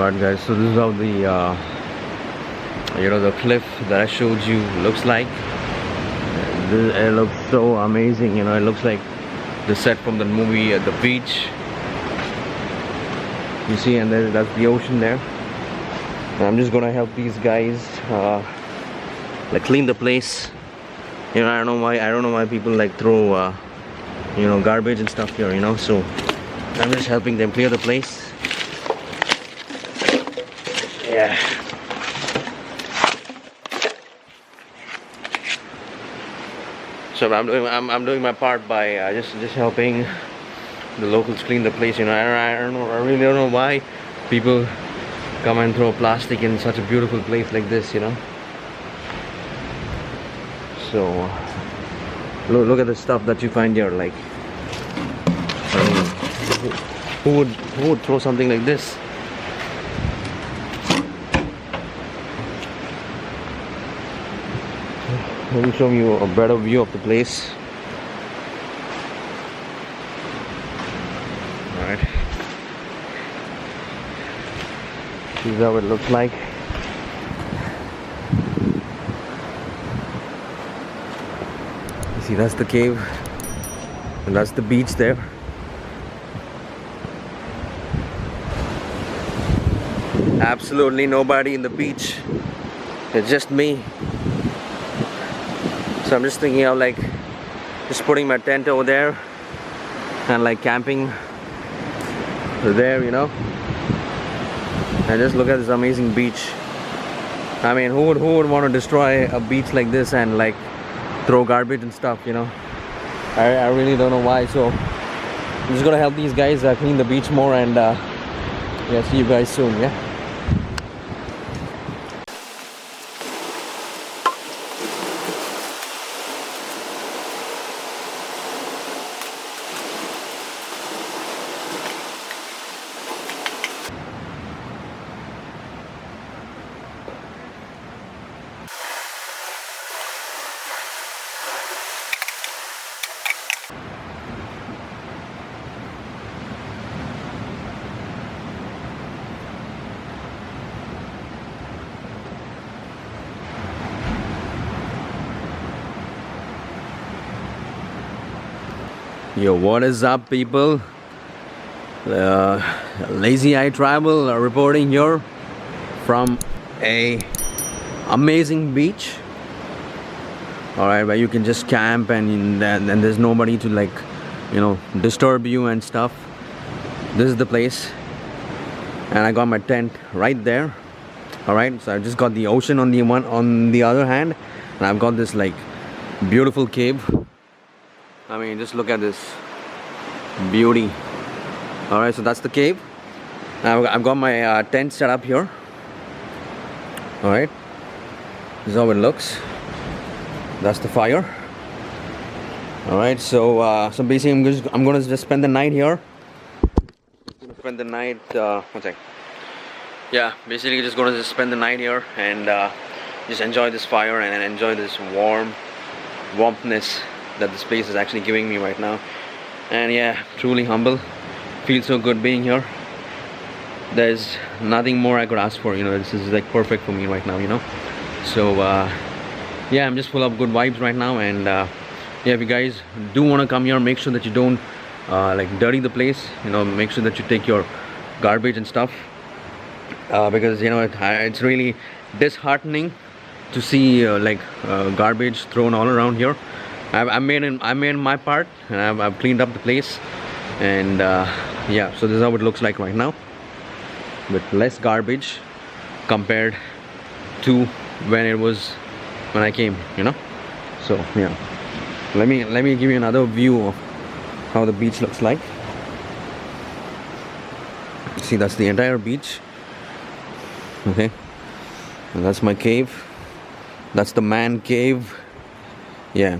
Alright guys, so this is how the the cliff that I showed you looks like. It looks so amazing, it looks like the set from the movie The Beach. You see, and that's the ocean there. And I'm just gonna help these guys like clean the place. I don't know why people like throw garbage and stuff here, so I'm just helping them clear the place. Yeah. So I'm doing my part by just helping the locals clean the place. I really don't know why people come and throw plastic in such a beautiful place like this. So look at the stuff that you find here. Like, who would throw something like this? Let me show you a better view of the place. Alright. This is how it looks like. You see, that's the cave. And that's the beach there. Absolutely nobody in the beach. It's just me. So I'm just thinking of like just putting my tent over there and like camping there, and just look at this amazing beach. I mean, who would want to destroy a beach like this and like throw garbage and stuff, I really don't know why. So I'm just gonna help these guys clean the beach more, and yeah, see you guys soon. Yeah. Yo, what is up, people? Lazy Eye Travel reporting here from a amazing beach. Alright, where you can just camp and there's nobody to like disturb you and stuff. This is the place, and I got my tent right there. Alright, so I just got the ocean on the other hand, and I've got this like beautiful cave. I mean, just look at this beauty. Alright, so that's the cave. I've got my tent set up here. Alright, this is how it looks. That's the fire. Alright, so so basically I'm gonna just spend the night here. Spend the night, one sec. Yeah, basically just gonna spend the night here and just enjoy this fire and enjoy this warmthness that this place is actually giving me right now. And yeah, truly humble. Feels so good being here. There's nothing more I could ask for. This is like perfect for me right now. So yeah, I'm just full of good vibes right now. And yeah, if you guys do want to come here, make sure that you don't like dirty the place. Make sure that you take your garbage and stuff, because it's really disheartening to see like garbage thrown all around here. I made my part, and I've cleaned up the place, and yeah, so this is how it looks like right now, with less garbage compared to when I came, So yeah, let me give you another view of how the beach looks like. See, that's the entire beach. Okay, and that's my cave. That's the man cave. Yeah.